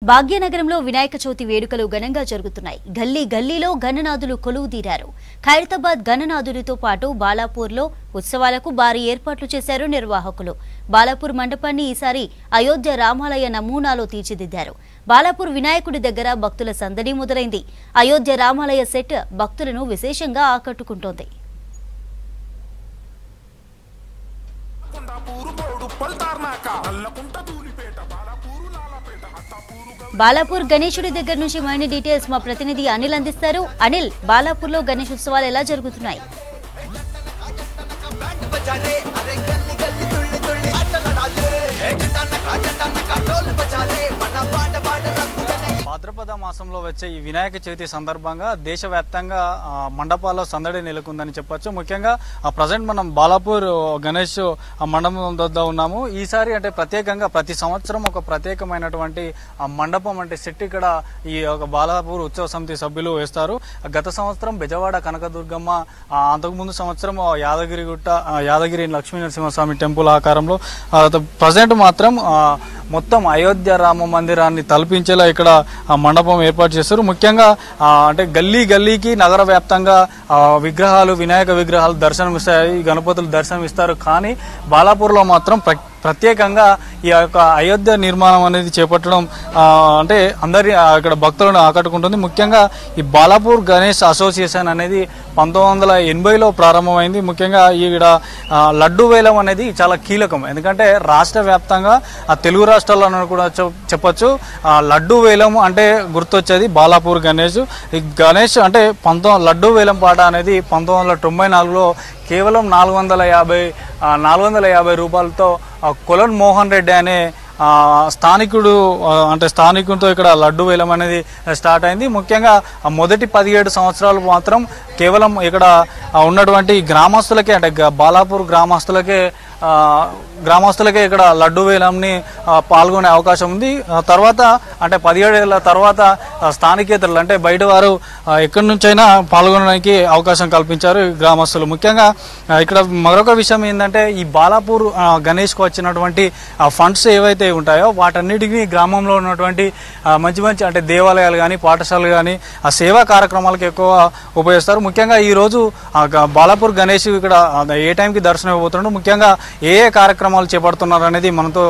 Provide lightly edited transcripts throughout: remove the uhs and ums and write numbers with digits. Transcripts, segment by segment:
భాగ్యనగరంలో వినాయక చవితి వేడుకలు ఘనంగా జరుగుతున్నాయి. గల్లీ గల్లీలో గణనాథులు కొలువుదీరారు. ఖైరతాబాద్ గణనాథుడితో పాటు బాలాపూర్లో ఉత్సవాలకు భారీ ఏర్పాట్లు చేశారు నిర్వాహకులు. బాలాపూర్ మండపాన్ని ఈసారి అయోధ్య రామాలయ నమూనాలో తీర్చిదిద్దారు. బాలాపూర్ వినాయకుడి దగ్గర భక్తుల సందడి మొదలైంది. అయోధ్య రామాలయ సెట్ భక్తులను విశేషంగా ఆకట్టుకుంటోంది. బాలాపూర్ గణేశుడి దగ్గర నుంచి మరిన్ని డీటెయిల్స్ మా ప్రతినిధి అనిల్ అందిస్తారు. అనిల్, బాలాపూర్లో గణేష్ ఉత్సవాలు ఎలా జరుగుతున్నాయి? భాద్రపద మాసంలో వచ్చే ఈ వినాయక చవితి సందర్భంగా దేశవ్యాప్తంగా మండపాల్లో సందడి నెలకొందని చెప్పొచ్చు. ముఖ్యంగా ప్రజెంట్ మనం బాలాపూర్ గణేష్ మండపం వద్ద ఉన్నాము. ఈసారి అంటే ప్రత్యేకంగా ప్రతి సంవత్సరం ఒక ప్రత్యేకమైనటువంటి మండపం అంటే సెట్ ఇక్కడ ఈ బాలాపూర్ ఉత్సవ సమితి సభ్యులు వేస్తారు. గత సంవత్సరం బెజవాడ కనకదుర్గమ్మ, అంతకుముందు సంవత్సరం యాదగిరి లక్ష్మీ నరసింహస్వామి టెంపుల్ ఆకారంలో, ప్రజెంట్ మాత్రం మొత్తం అయోధ్య రామ మందిరాన్ని తలపించేలా ఇక్కడ మండపం ఏర్పాటు చేస్తారు. ముఖ్యంగా అంటే గల్లీ గల్లీకి నగర వ్యాప్తంగా విగ్రహాలు, వినాయక విగ్రహాలు దర్శనమిస్తాయి, గణపతులు దర్శనమిస్తారు. కానీ బాలాపూర్లో మాత్రం ప్రత్యేకంగా ఈ యొక్క అయోధ్య నిర్మాణం అనేది చేపట్టడం అంటే అందరి ఇక్కడ భక్తులను ఆకట్టుకుంటుంది. ముఖ్యంగా ఈ బాలాపూర్ గణేష్ అసోసియేషన్ అనేది 1980లో ప్రారంభమైంది. ముఖ్యంగా ఈడ లడ్డు వేలం అనేది చాలా కీలకం. ఎందుకంటే రాష్ట్ర వ్యాప్తంగా తెలుగు రాష్ట్రాల్లో కూడా చెప్పొచ్చు లడ్డు వేలం అంటే గుర్తొచ్చేది బాలాపూర్ గణేష్. ఈ గణేష్ అంటే లడ్డు వేలం పాట అనేది 1994లో కేవలం 450 రూపాయలతో కొలన్ మోహన్ రెడ్డి అనే స్థానికుడితో ఇక్కడ లడ్డు వేలం అనేది స్టార్ట్ అయింది. ముఖ్యంగా మొదటి 17 సంవత్సరాలు మాత్రం కేవలం ఇక్కడ ఉన్నటువంటి గ్రామస్తులకే అంటే బాలాపూర్ గ్రామస్తులకే ఇక్కడ లడ్డు వేలంని పాల్గొనే అవకాశం ఉంది. తర్వాత అంటే 17 ఏళ్ల తర్వాత స్థానికేతరులు అంటే బయట వారు ఎక్కడి నుంచైనా పాల్గొనడానికి అవకాశం కల్పించారు గ్రామస్తులు. ముఖ్యంగా ఇక్కడ మరొక విషయం ఏంటంటే ఈ బాలాపూర్ గణేష్కు వచ్చినటువంటి ఫండ్స్ ఏవైతే ఉంటాయో వాటన్నిటికీ గ్రామంలో ఉన్నటువంటి మంచి అంటే దేవాలయాలు కానీ పాఠశాలలు కానీ ఆ సేవా కార్యక్రమాలకు ఎక్కువ ఉపయోగిస్తారు. ముఖ్యంగా ఈరోజు బాలాపూర్ గణేష్ ఇక్కడ ఏ టైంకి దర్శనం ఇవ్వబోతున్నాడు, ముఖ్యంగా ఏ కార్యక్రమాలు చేపడుతున్నారు అనేది మనతో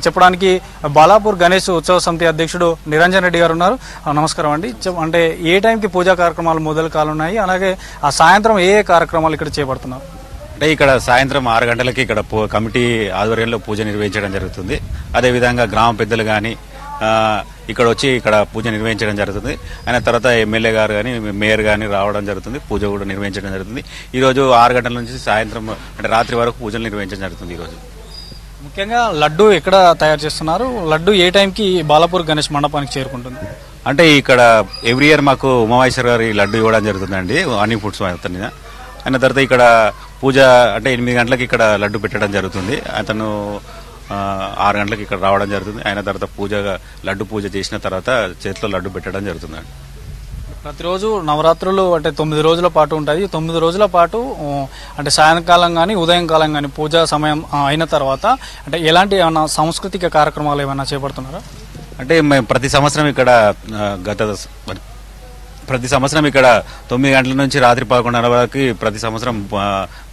చెప్పడానికి బాలాపూర్ గణేష్ ఉత్సవ సమితి అధ్యక్షుడు నిరంజన్ రెడ్డి గారు ఉన్నారు. నమస్కారం అండి. అంటే ఏ టైంకి పూజా కార్యక్రమాలు మొదలు కానున్నాయి, అలాగే ఆ సాయంత్రం ఏ కార్యక్రమాలు ఇక్కడ చేపడుతున్నారు? అంటే ఇక్కడ సాయంత్రం 6 గంటలకి ఇక్కడ కమిటీ ఆధ్వర్యంలో పూజ నిర్వహించడం జరుగుతుంది. అదేవిధంగా గ్రామ పెద్దలు కానీ ఇక్కడ వచ్చి ఇక్కడ పూజ నిర్వహించడం జరుగుతుంది. అయిన తర్వాత ఎమ్మెల్యే గారు కానీ మేయర్ కానీ రావడం జరుగుతుంది. పూజ కూడా నిర్వహించడం జరుగుతుంది. ఈరోజు 6 గంటల నుంచి సాయంత్రం అంటే రాత్రి వరకు పూజలు నిర్వహించడం జరుగుతుంది. ఈరోజు ముఖ్యంగా లడ్డు ఎక్కడ తయారు చేస్తున్నారు, లడ్డు ఏ టైంకి బాలాపూర్ గణేష్ మండపానికి చేరుకుంటుంది? అంటే ఇక్కడ ఎవ్రీ ఇయర్ మాకు ఉమామహేశ్వర్ గారి లడ్డు ఇవ్వడం జరుగుతుందండి హనీ ఫుడ్స్ అతని. అయిన తర్వాత ఇక్కడ పూజ అంటే 8 గంటలకు ఇక్కడ లడ్డు పెట్టడం జరుగుతుంది. అతను 6 గంటలకు ఇక్కడ రావడం జరుగుతుంది. అయిన తర్వాత లడ్డు పూజ చేసిన తర్వాత చేతిలో లడ్డు పెట్టడం జరుగుతుందండి. ప్రతిరోజు నవరాత్రులు అంటే 9 రోజుల పాటు ఉంటాయి. 9 రోజుల పాటు అంటే సాయంకాలం కానీ ఉదయం కాలం కానీ పూజా సమయం అయిన తర్వాత అంటే ఎలాంటి ఏమైనా సాంస్కృతిక కార్యక్రమాలు ఏమైనా చేపడుతున్నారా? అంటే మేము ప్రతి సంవత్సరం ఇక్కడ 9 గంటల నుంచి రాత్రి 11:30 వరకు ప్రతి సంవత్సరం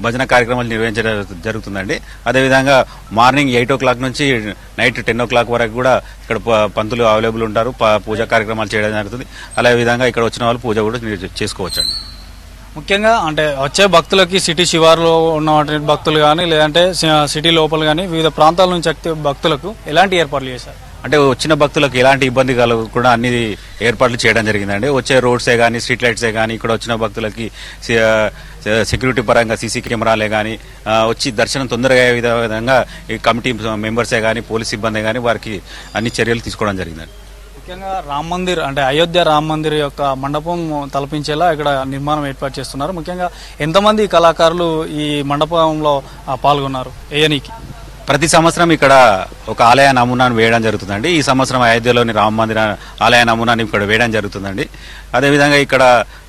భజన కార్యక్రమాలు నిర్వహించడం జరుగుతుందండి. అదేవిధంగా మార్నింగ్ 8 o'clock నుంచి నైట్ 10 o'clock వరకు కూడా ఇక్కడ పంతులు అవైలబుల్ ఉంటారు. పూజా కార్యక్రమాలు చేయడం జరుగుతుంది. అదే విధంగా ఇక్కడ వచ్చిన వాళ్ళు పూజ కూడా చేసుకోవచ్చండి. ముఖ్యంగా అంటే వచ్చే భక్తులకి సిటీ శివారులో ఉన్న భక్తులు కానీ లేదంటే సిటీ లోపల కానీ వివిధ ప్రాంతాల నుంచి వచ్చే భక్తులకు ఎలాంటి ఏర్పాట్లు చేశారు? అంటే వచ్చిన భక్తులకు ఎలాంటి ఇబ్బంది కలగకుండా అన్ని ఏర్పాట్లు చేయడం జరిగిందండి. వచ్చే రోడ్సే కానీ స్ట్రీట్ లైట్సే కానీ ఇక్కడ వచ్చిన భక్తులకి సెక్యూరిటీ పరంగా సీసీ కెమెరాలే కానీ వచ్చి దర్శనం తొందరగా అయ్యే విధంగా ఈ కమిటీ మెంబర్సే కానీ పోలీస్ సిబ్బంది కానీ వారికి అన్ని చర్యలు తీసుకోవడం జరిగిందండి. ముఖ్యంగా రామ్ మందిర్ అంటే అయోధ్య రామ్ మందిర్ యొక్క మండపం తలపించేలా ఇక్కడ నిర్మాణం ఏర్పాటు చేస్తున్నారు. ముఖ్యంగా ఎంతమంది కళాకారులు ఈ మండపంలో పాల్గొన్నారు ఏయనికి? ప్రతి సంవత్సరం ఇక్కడ ఒక ఆలయ నమూనాను వేయడం జరుగుతుందండి. ఈ సంవత్సరం అయోధ్యలోని రామ మందిర ఆలయ నమూనాని ఇక్కడ వేయడం జరుగుతుందండి. అదేవిధంగా ఇక్కడ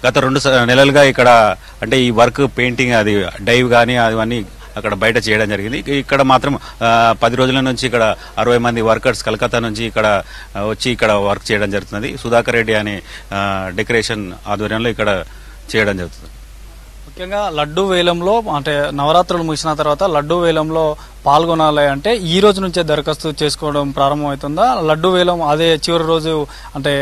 గత 2 నెలలుగా ఇక్కడ అంటే ఈ వర్క్ పెయింటింగ్ అది డైవ్ కానీ అవన్నీ అక్కడ బయట చేయడం జరిగింది. ఇక్కడ మాత్రం 10 రోజుల నుంచి ఇక్కడ 60 మంది వర్కర్స్ కలకత్తా నుంచి ఇక్కడ వచ్చి ఇక్కడ వర్క్ చేయడం జరుగుతుంది. సుధాకర్ రెడ్డి అనే డెకరేషన్ ఆధ్వర్యంలో ఇక్కడ చేయడం జరుగుతుంది. ముఖ్యంగా లడ్డూ వేలంలో అంటే నవరాత్రులు ముగిసిన తర్వాత లడ్డూ వేలంలో పాల్గొనాలి అంటే ఈ రోజు నుంచే దరఖాస్తు చేసుకోవడం ప్రారంభమవుతుందా? లడ్డూ వేలం అదే చివరి రోజు అంటే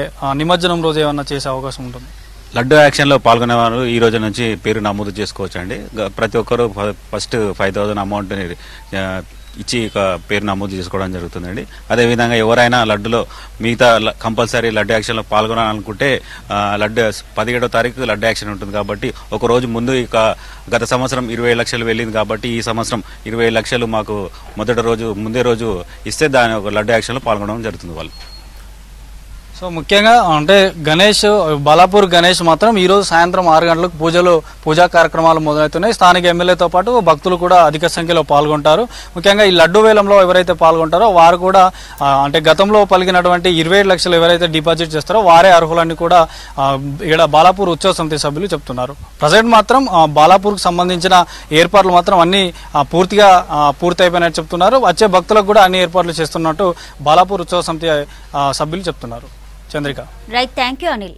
నిమజ్జనం రోజు ఏమన్నా చేసే అవకాశం ఉంటుంది? లడ్డూ యాక్షన్లో పాల్గొనే వారు ఈ రోజు నుంచి పేరు నమోదు చేసుకోవచ్చు అండి. ప్రతి ఒక్కరు ఫస్ట్ 5,000 అమౌంట్ ఇచ్చి పేరు నమోదు చేసుకోవడం జరుగుతుందండి. అదేవిధంగా ఎవరైనా లడ్డులో మిగతా కంపల్సరీ లడ్డు యాక్షన్లో పాల్గొనాలనుకుంటే లడ్డు 17వ తారీఖు లడ్డు యాక్షన్ ఉంటుంది కాబట్టి ఒక రోజు ముందు గత సంవత్సరం 20 లక్షలు వెళ్ళింది కాబట్టి ఈ సంవత్సరం 20 లక్షలు మాకు ముందే రోజు ఇస్తే దాని ఒక లడ్డు యాక్షన్లో పాల్గొనడం జరుగుతుంది వాళ్ళు. సో ముఖ్యంగా అంటే బాలాపూర్ గణేష్ మాత్రం ఈ రోజు సాయంత్రం 6 గంటలకు పూజా కార్యక్రమాలు మొదలవుతున్నాయి. స్థానిక ఎమ్మెల్యేతో పాటు భక్తులు కూడా అధిక సంఖ్యలో పాల్గొంటారు. ముఖ్యంగా ఈ లడ్డు వేలంలో ఎవరైతే పాల్గొంటారో వారు కూడా అంటే గతంలో పలికినటువంటి 27 లక్షలు ఎవరైతే డిపాజిట్ చేస్తారో వారే అర్హులని కూడా ఇక్కడ బాలాపూర్ ఉత్సవ సమితి సభ్యులు చెప్తున్నారు. ప్రజెంట్ మాత్రం బాలాపూర్కు సంబంధించిన ఏర్పాట్లు మాత్రం అన్ని పూర్తిగా పూర్తయిపోయినట్టు చెప్తున్నారు. వచ్చే భక్తులకు కూడా అన్ని ఏర్పాట్లు చేస్తున్నట్టు బాలాపూర్ ఉత్సవ సమితి సభ్యులు చెప్తున్నారు. Chandrika. Right, thank you Anil.